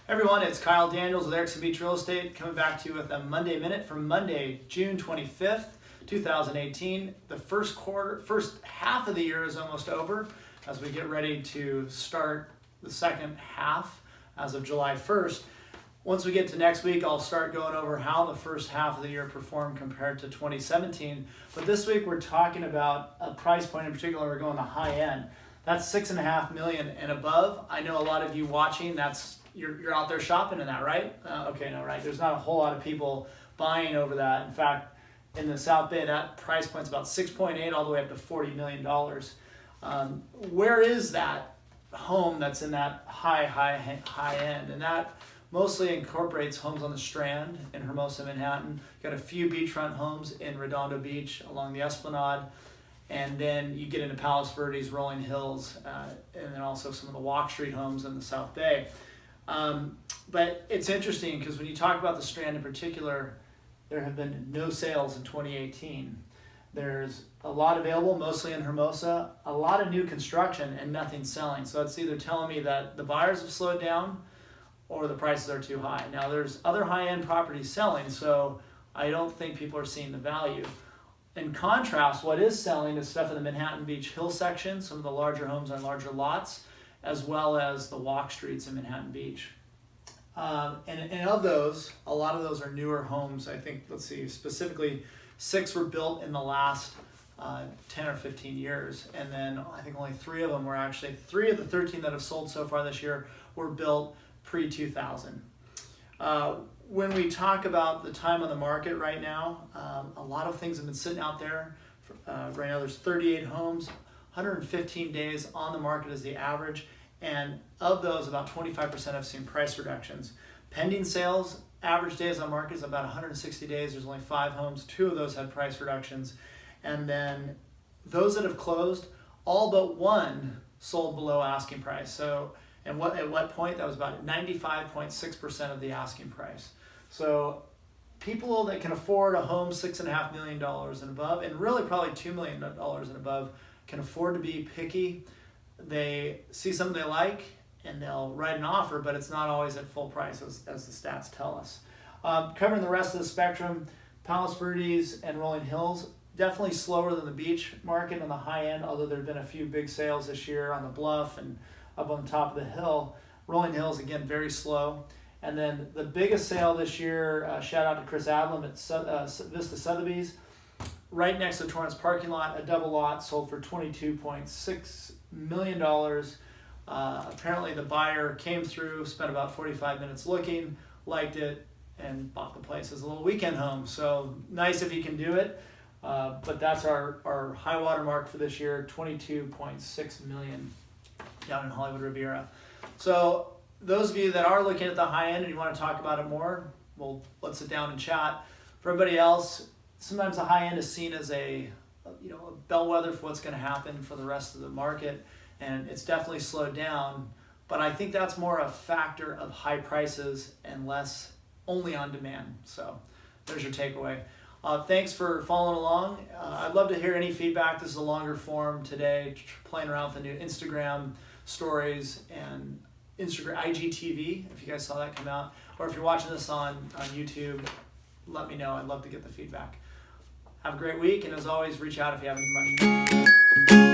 Everyone, it's Kyle Daniels with Erickson Beach Real Estate coming back to you with a Monday Minute from Monday, June 25th, 2018. The first half of the year is almost over as we get ready to start the second half as of July 1st. Once we get to next week, I'll start going over how the first half of the year performed compared to 2017. But this week we're talking about a price point in particular. We're going the high end. That's $6.5 million and above. I know a lot of you watching, you're out there shopping in that, right? Right. There's not a whole lot of people buying over that. In fact, in the South Bay, that price point's about 6.8 all the way up to $40 million. Where is that home that's in that high end? And that mostly incorporates homes on the Strand in Hermosa, Manhattan. Got a few beachfront homes in Redondo Beach along the Esplanade. And then you get into Palos, Verdes, Rolling Hills, and then also some of the Walk Street homes in the South Bay. But it's interesting because when you talk about the Strand in particular, there have been no sales in 2018. There's a lot available, mostly in Hermosa, a lot of new construction and nothing selling. So it's either telling me that the buyers have slowed down or the prices are too high. Now there's other high-end properties selling, so I don't think people are seeing the value. In contrast, what is selling is stuff in the Manhattan Beach Hill section, some of the larger homes on larger lots, as well as the walk streets in Manhattan Beach. And of those, a lot of those are newer homes. I think, specifically 6 were built in the last 10 or 15 years. And then I think only 3 of them were actually, 3 of the 13 that have sold so far this year were built pre-2000. When we talk about the time on the market right now, a lot of things have been sitting out there. Right now there's 38 homes, 115 days on the market is the average, and of those about 25% have seen price reductions. Pending sales, average days on market is about 160 days. There's only 5 homes, 2 of those had price reductions. And then those that have closed, all but 1 sold below asking price. So at what point? That was about 95.6% of the asking price. So people that can afford a home $6.5 million and above, and really probably $2 million and above, can afford to be picky. They see something they like and they'll write an offer, but it's not always at full price as the stats tell us. Covering the rest of the spectrum, Palos, Verdes, and Rolling Hills, definitely slower than the beach market on the high end, although there have been a few big sales this year on the bluff and up on top of the hill. Rolling Hills, again, very slow. And then the biggest sale this year, shout out to Chris Adlam at Vista Sotheby's, right next to the Torrance parking lot, a double lot sold for $22.6 million. Apparently the buyer came through, spent about 45 minutes looking, liked it, and bought the place as a little weekend home. So nice if you can do it. But that's our high water mark for this year, $22.6 million down in Hollywood Riviera. So those of you that are looking at the high end and you want to talk about it more, well, let's sit down and chat. For everybody else, sometimes the high end is seen as a bellwether for what's going to happen for the rest of the market, and it's definitely slowed down. But I think that's more a factor of high prices and less only on demand. So there's your takeaway. Thanks for following along. I'd love to hear any feedback. This is a longer form today, playing around with the new Instagram stories and Instagram IGTV, if you guys saw that come out, or if you're watching this on YouTube, let me know. I'd love to get the feedback. Have a great week, and as always, reach out if you have any questions.